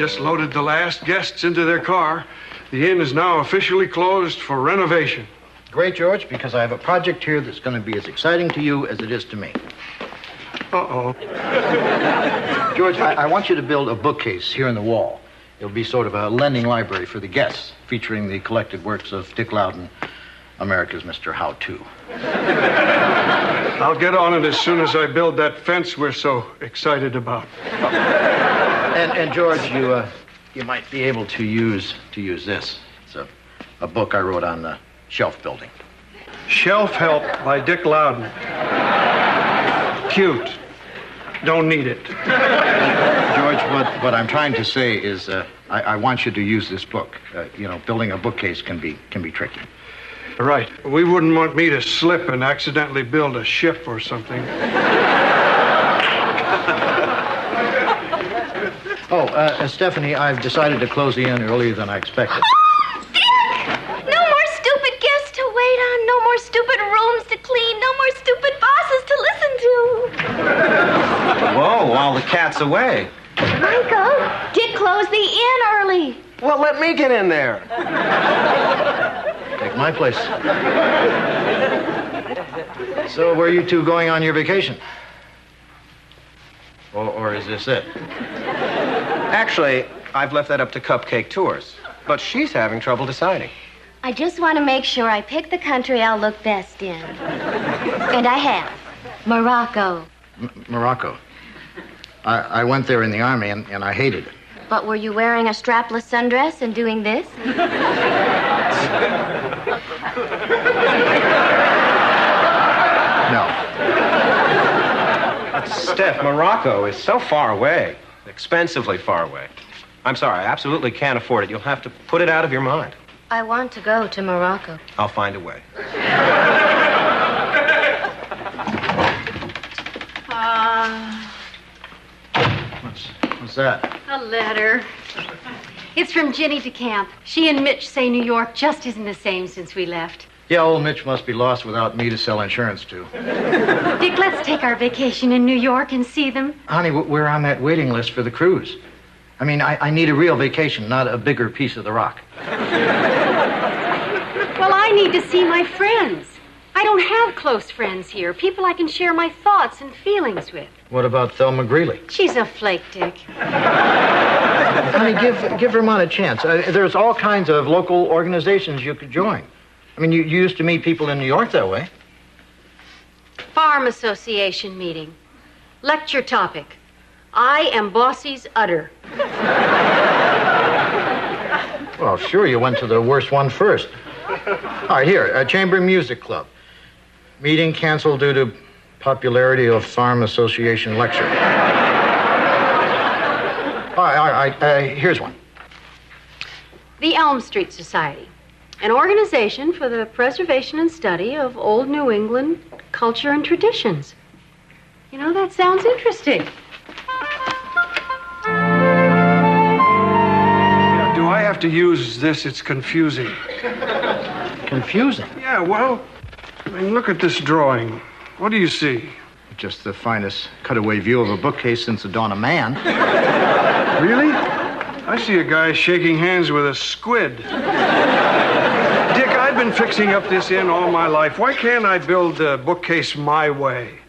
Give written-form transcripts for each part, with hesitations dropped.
just loaded the last guests into their car. The inn is now officially closed for renovation. Great, George, because I have a project here that's going to be as exciting to you as it is to me. Uh-oh. George, I want you to build a bookcase here in the wall. It'll be sort of a lending library for the guests, featuring the collected works of Dick Loudon, America's Mr. How-To. I'll get on it as soon as I build that fence we're so excited about. And George, you might be able to use this. It's a book I wrote on shelf building. Shelf Help by Dick Loudon. Cute. Don't need it. George, what I'm trying to say is I want you to use this book. Building a bookcase can be tricky. Right. We wouldn't want me to slip and accidentally build a ship or something. Stephanie, I've decided to close the inn earlier than I expected. Oh, Dick! No more stupid guests to wait on, no more stupid rooms to clean, no more stupid bosses to listen to. Whoa, while the cat's away. Michael, Dick closed the inn early. Well, let me get in there. Take my place. So, where are you two going on your vacation? Or is this it? Actually, I've left that up to Cupcake Tours, but she's having trouble deciding. I just want to make sure I pick the country I'll look best in. And I have. Morocco. Morocco. I went there in the army, and I hated it. But were you wearing a strapless sundress and doing this? No. Steph, Morocco is so far away. Expensively far away. I'm sorry, I absolutely can't afford it. You'll have to put it out of your mind. I want to go to Morocco. I'll find a way. What's that? A letter. It's from Ginny DeCamp. She and Mitch say New York just isn't the same since we left. Yeah, old Mitch must be lost without me to sell insurance to. Dick, let's take our vacation in New York and see them. Honey, we're on that waiting list for the cruise. I mean, I need a real vacation, not a bigger piece of the rock. Well, I need to see my friends. I don't have close friends here, people I can share my thoughts and feelings with. What about Thelma Greeley? She's a flake, Dick. Honey, give Vermont a chance. There's all kinds of local organizations you could join. I mean, you used to meet people in New York that way. Farm Association meeting. Lecture topic. I am Bossy's udder. Well, sure, you went to the worst one first. All right, here, Chamber Music Club. Meeting canceled due to popularity of Farm Association lecture. All right, here's one. The Elm Street Society. An organization for the preservation and study of old New England culture and traditions. You know, that sounds interesting. Do I have to use this? It's confusing. Confusing? Yeah, well, I mean, look at this drawing. What do you see? Just the finest cutaway view of a bookcase since the dawn of man. Really? I see a guy shaking hands with a squid. Dick, I've been fixing up this inn all my life. Why can't I build a bookcase my way?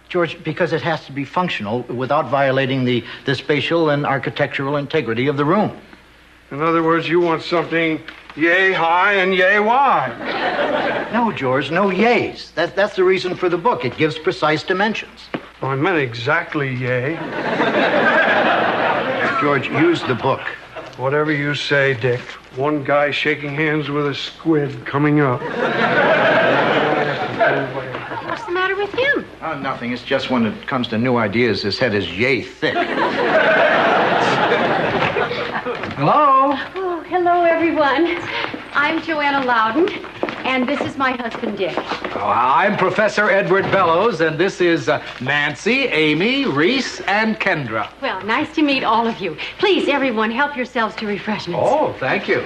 George, because it has to be functional without violating the spatial and architectural integrity of the room. In other words, you want something yay high and yay wide. No, George, no yays. That's the reason for the book. It gives precise dimensions. Oh, I meant exactly yay. George, use the book. Whatever you say, Dick. One guy shaking hands with a squid coming up. What's the matter with him? Oh, nothing. It's just when it comes to new ideas, his head is yay thick. Hello? Oh, hello, everyone. I'm Joanna Loudon, and this is my husband, Dick. I'm Professor Edward Bellows, and this is Nancy, Amy, Reese, and Kendra. Well, nice to meet all of you. Please, everyone, help yourselves to refreshments. Oh, thank you.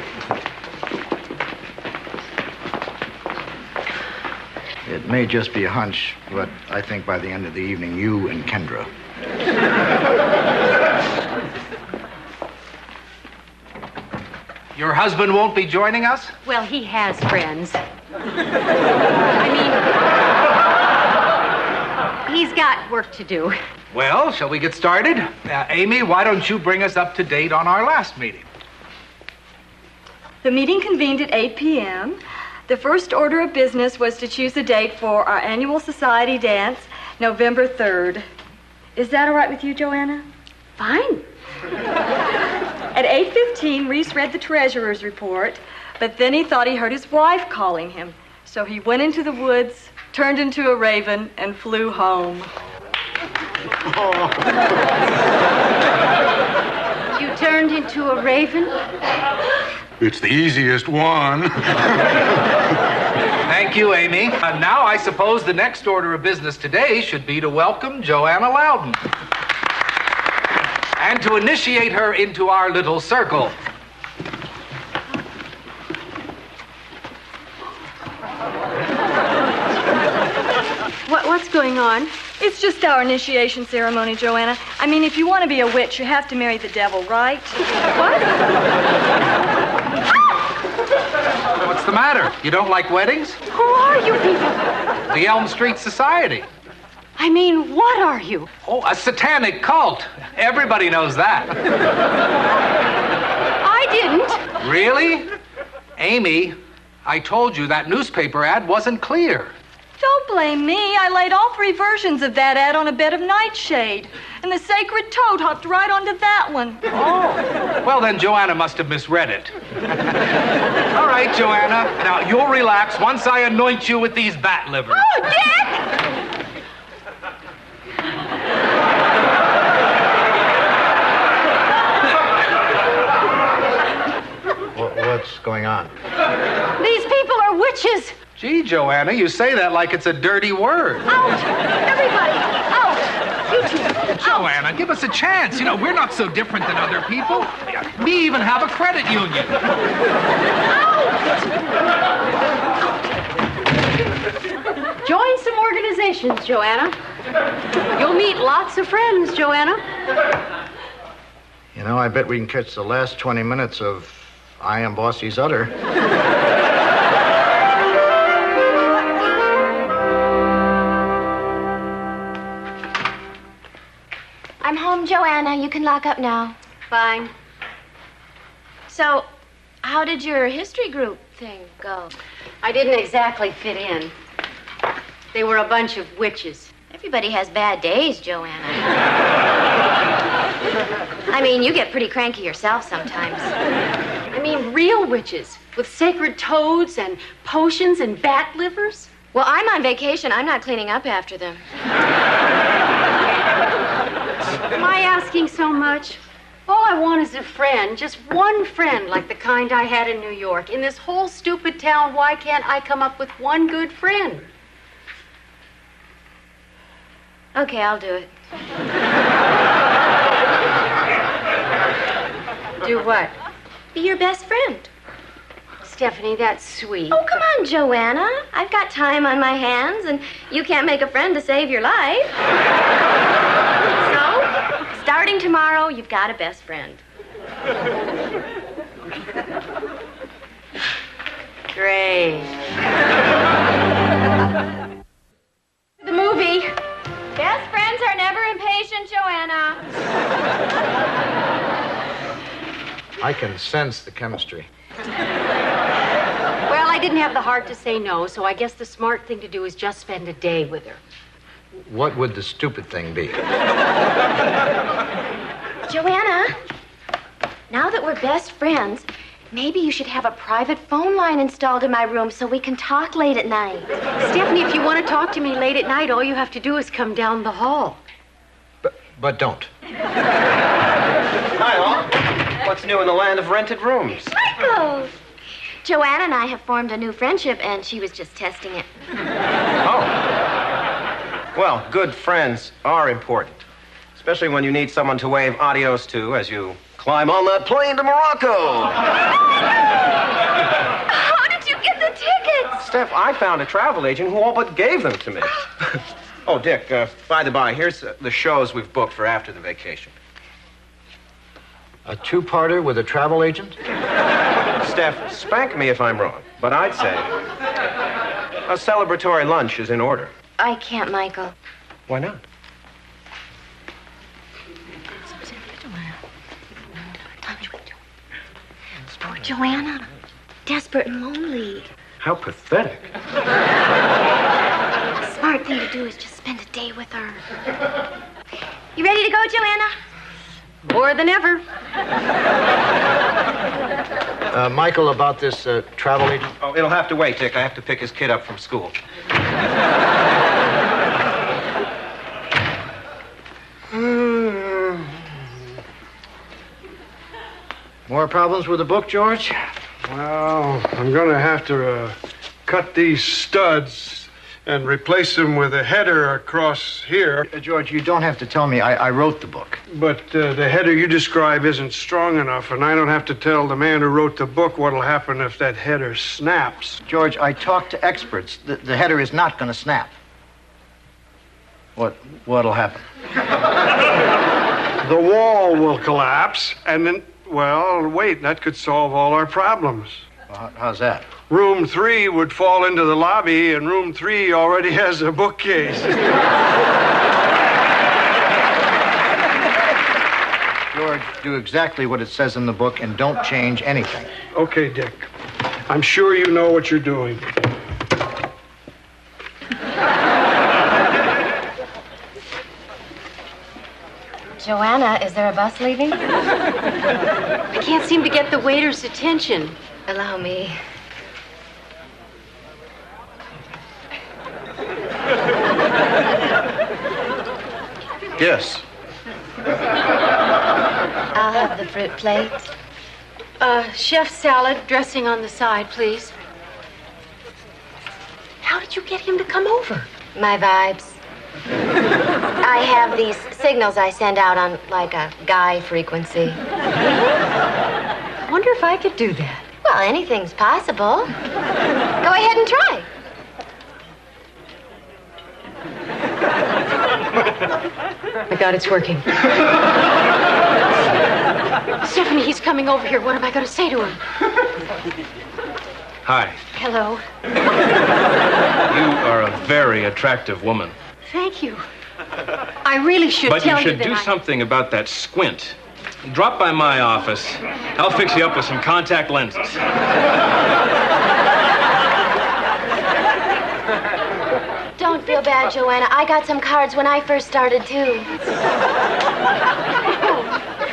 It may just be a hunch, but I think by the end of the evening, you and Kendra. Your husband won't be joining us? Well, he has friends. He's got work to do. Well, shall we get started? Amy, why don't you bring us up to date on our last meeting? The meeting convened at 8 p.m. The first order of business was to choose a date for our annual society dance, November 3rd. Is that all right with you, Joanna? Fine. At 8:15, Reese read the treasurer's report, but then he thought he heard his wife calling him. So he went into the woods, turned into a raven, and flew home. You turned into a raven? It's the easiest one. Thank you, Amy. Now I suppose the next order of business today should be to welcome Joanna Loudon and to initiate her into our little circle. What's going on? It's just our initiation ceremony, Joanna. I mean, if you want to be a witch, you have to marry the devil, right? What? What's the matter? You don't like weddings? Who are you people? The Elm Street Society. I mean, what are you? Oh, a satanic cult. Everybody knows that. I didn't. Really? Amy, I told you that newspaper ad wasn't clear. Don't blame me. I laid all 3 versions of that ad on a bed of nightshade, and the sacred toad hopped right onto that one. Oh. Well, then Joanna must have misread it. All right, Joanna. Now, you'll relax once I anoint you with these bat livers. Oh, Dick! What's going on? These people are witches. Gee, Joanna, you say that like it's a dirty word. Out! Everybody! Out! You two! Joanna, give us a chance. You know, we're not so different than other people. We even have a credit union. Join some organizations, Joanna. You'll meet lots of friends, Joanna. You know, I bet we can catch the last 20 minutes of I Am Bossy's Udder. I'm home, Joanna. You can lock up now. Fine. So, how did your history group thing go? I didn't exactly fit in. They were a bunch of witches. Everybody has bad days, Joanna. I mean, you get pretty cranky yourself sometimes. I mean, real witches with sacred toads and potions and bat livers. Well, I'm on vacation. I'm not cleaning up after them. Am I asking so much? All I want is a friend, just one friend like the kind I had in New York. In this whole stupid town, why can't I come up with one good friend? Okay, I'll do it. Do what? Be your best friend. Stephanie, that's sweet. Oh, come on, Joanna. I've got time on my hands, and you can't make a friend to save your life. So, starting tomorrow, you've got a best friend. Great. The movie. Best friends are never impatient, Joanna. I can sense the chemistry. Well, I didn't have the heart to say no, so I guess the smart thing to do is just spend a day with her. What would the stupid thing be? Joanna, now that we're best friends, maybe you should have a private phone line installed in my room so we can talk late at night. Stephanie, if you want to talk to me late at night, all you have to do is come down the hall. But don't. Hi, all. What's new in the land of rented rooms? Michael! Joanna and I have formed a new friendship, and she was just testing it. Oh. Well, good friends are important, especially when you need someone to wave adios to as you climb on that plane to Morocco. How did you get the tickets? Steph, I found a travel agent who all but gave them to me. Oh, Dick, by the by, here's the shows we've booked for after the vacation. A 2-parter with a travel agent? Steph, spank me if I'm wrong, but I'd say a celebratory lunch is in order. I can't, Michael. Why not? Poor Joanna. Desperate and lonely. How pathetic. The smart thing to do is just spend a day with her. You ready to go, Joanna? More than ever. Michael, about this travel agent? Oh, it'll have to wait, Dick. I have to pick his kid up from school. More problems with the book, George? Well, I'm going to have to cut these studs and replace them with a header across here. George, you don't have to tell me. I wrote the book. But the header you describe isn't strong enough, and I don't have to tell the man who wrote the book what'll happen if that header snaps. George, I talked to experts. The header is not going to snap. What'll happen? The wall will collapse, and then, well, wait, that could solve all our problems. Well, how's that? Room 3 would fall into the lobby, and room 3 already has a bookcase. George, do exactly what it says in the book and don't change anything. Okay, Dick. I'm sure you know what you're doing. Joanna, is there a bus leaving? I can't seem to get the waiter's attention. Allow me. Yes. I'll have the fruit plate. Chef salad, dressing on the side, please. How did you get him to come over? My vibes. I have these signals I send out on, like, a guy frequency. I wonder if I could do that. Well, anything's possible. Go ahead and try. My God, it's working. Stephanie, he's coming over here. What am I going to say to him? Hi. Hello. You are a very attractive woman. Thank you. I really should But tell you should that do something about that squint. Drop by my office. I'll fix you up with some contact lenses. Don't feel bad, Joanna. I got some cards when I first started, too.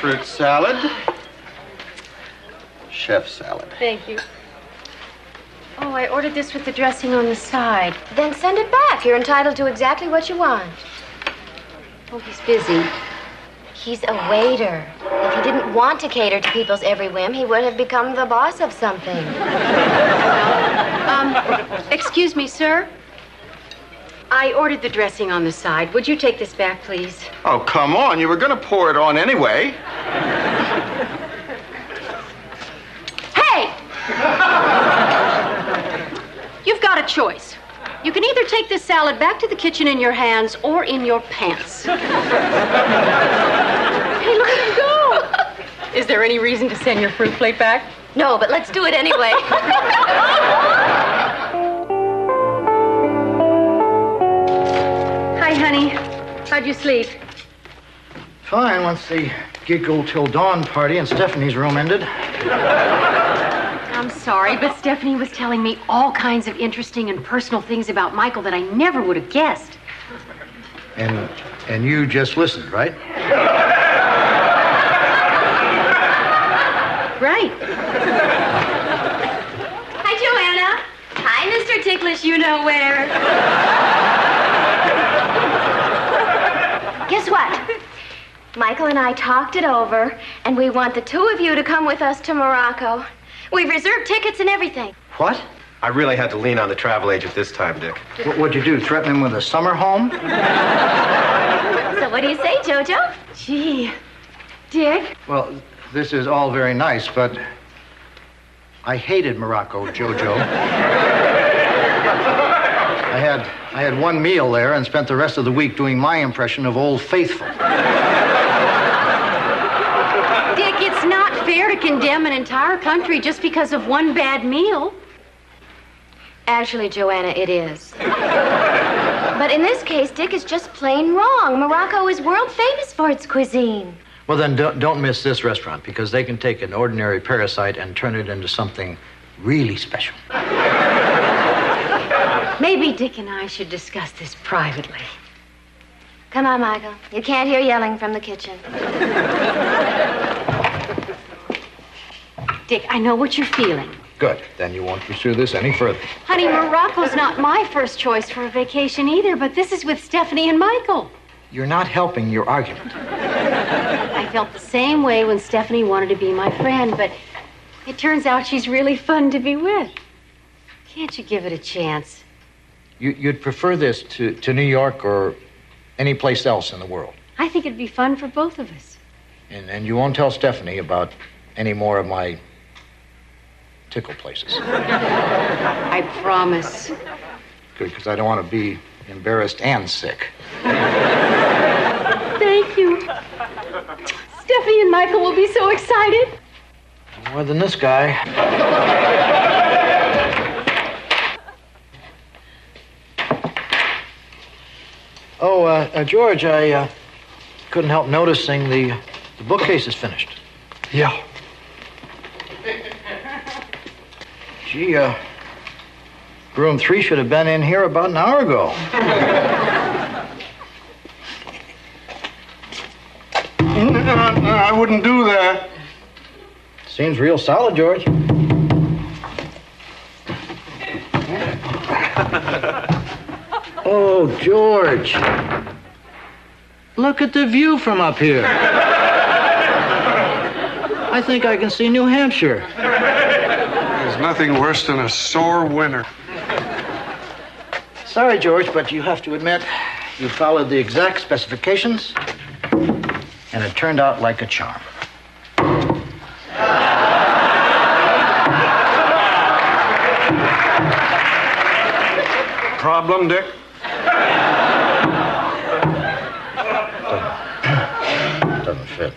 Fruit salad. Chef salad. Thank you. Oh, I ordered this with the dressing on the side. Then send it back. You're entitled to exactly what you want. Oh, he's busy. He's a waiter. If he didn't want to cater to people's every whim, he would have become the boss of something. Excuse me, sir. I ordered the dressing on the side. Would you take this back, please? Oh, come on. You were going to pour it on anyway. Hey! You've got a choice. You can either take this salad back to the kitchen in your hands or in your pants. Hey, look at him go! Is there any reason to send your fruit plate back? No, but let's do it anyway. Hi, honey. How'd you sleep? Fine, once the Giggle Till Dawn party in Stephanie's room ended. I'm sorry, but Stephanie was telling me all kinds of interesting and personal things about Michael that I never would have guessed. And you just listened, right? Right. Hi, Joanna. Hi, Mr. Ticklish, you know where. Guess what? Michael and I talked it over, and we want the two of you to come with us to Morocco. We've reserved tickets and everything. What? I really had to lean on the travel agent this time, Dick. What'd you do, threaten him with a summer home? So what do you say, Jojo? Gee, Dick. Well, this is all very nice, but I hated Morocco, Jojo. I had one meal there and spent the rest of the week doing my impression of Old Faithful. Dick, it's not fair to condemn an entire country just because of one bad meal. Actually, Joanna, it is. But in this case, Dick is just plain wrong. Morocco is world famous for its cuisine. Well, then don't miss this restaurant, because they can take an ordinary parasite and turn it into something really special. Maybe Dick and I should discuss this privately. Come on, Michael. You can't hear yelling from the kitchen. Dick, I know what you're feeling. Good. Then you won't pursue this any further. Honey, Morocco's not my first choice for a vacation either, but this is with Stephanie and Michael. You're not helping your argument. I felt the same way when Stephanie wanted to be my friend, but it turns out she's really fun to be with. Can't you give it a chance? You'd prefer this to New York or any place else in the world? I think it'd be fun for both of us. And you won't tell Stephanie about any more of my tickle places? I promise. Good, because I don't want to be embarrassed and sick. Thank you. Stephanie and Michael will be so excited. More than this guy. George, I couldn't help noticing the bookcase is finished. Yeah. Gee, room 3 should have been in here about an hour ago. I wouldn't do that. Seems real solid, George. Oh, George. Look at the view from up here. I think I can see New Hampshire. There's nothing worse than a sore winter. Sorry, George, but you have to admit you followed the exact specifications, and it turned out like a charm. Problem, Dick? Doesn't fit.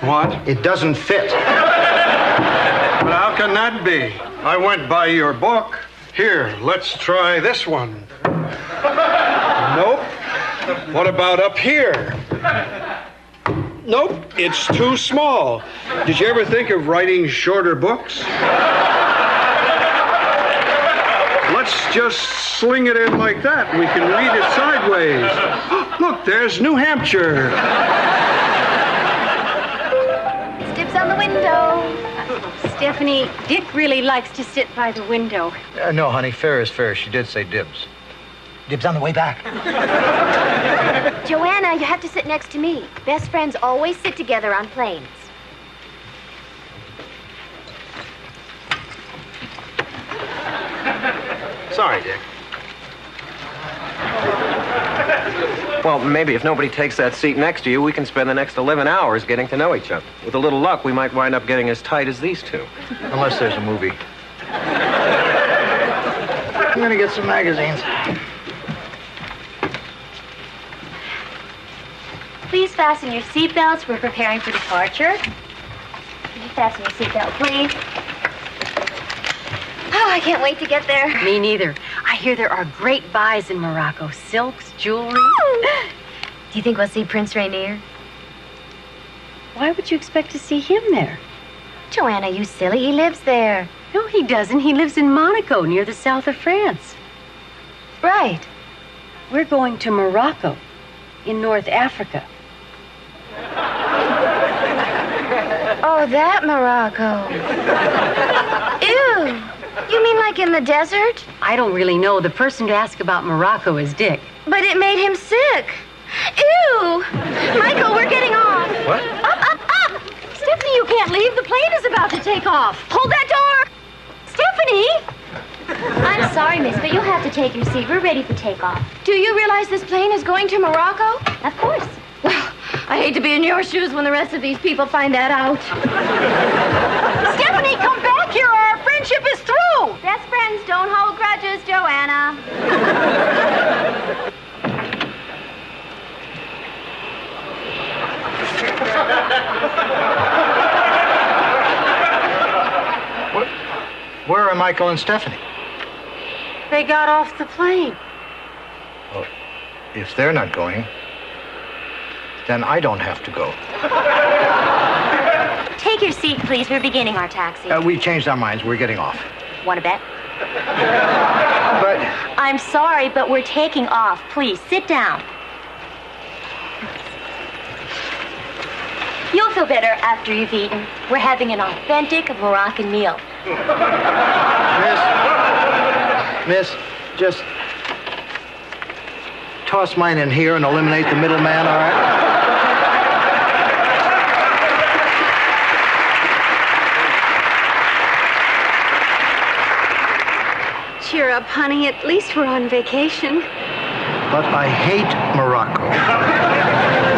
What? It doesn't fit. But how can that be? I went by your book. Here, let's try this one. Nope. What about up here? Nope, it's too small. Did you ever think of writing shorter books? Let's just sling it in like that. We can read it sideways. Look, there's New Hampshire. Steps on the window. Stephanie, Dick really likes to sit by the window. No, honey, fair is fair. She did say dibs. Dibs on the way back. Joanna, you have to sit next to me. Best friends always sit together on planes. Sorry, Dick. Well, maybe if nobody takes that seat next to you, we can spend the next 11 hours getting to know each other. With a little luck, we might wind up getting as tight as these two. Unless there's a movie. I'm gonna get some magazines. Please fasten your seatbelts. We're preparing for departure. Can you fasten your seatbelt, please? Oh, I can't wait to get there. Me neither. I hear there are great buys in Morocco. Silks, jewelry. Do you think we'll see Prince Rainier? Why would you expect to see him there? Joanna, you silly. He lives there. No, he doesn't. He lives in Monaco, near the south of France. Right. We're going to Morocco, in North Africa. Oh, that Morocco. Ew. You mean like in the desert? I don't really know. The person to ask about Morocco is Dick. But it made him sick. Ew. Michael, we're getting off. What? Up. Stephanie, you can't leave. The plane is about to take off. Hold that door. Stephanie! I'm sorry, miss, but you'll have to take your seat. We're ready for takeoff. Do you realize this plane is going to Morocco? Of course. Well, I hate to be in your shoes when the rest of these people find that out. Stephanie, come back here or our friendship is through! Best friends don't hold grudges, Joanna. Michael and Stephanie? They got off the plane. Well, if they're not going, then I don't have to go. Take your seat, please. We're beginning our taxi. We changed our minds. We're getting off. Want to bet? But I'm sorry, but we're taking off. Please, sit down. You'll feel better after you've eaten. We're having an authentic Moroccan meal. Miss, just toss mine in here and eliminate the middleman, all right? Cheer up, honey. At least we're on vacation. But I hate Morocco.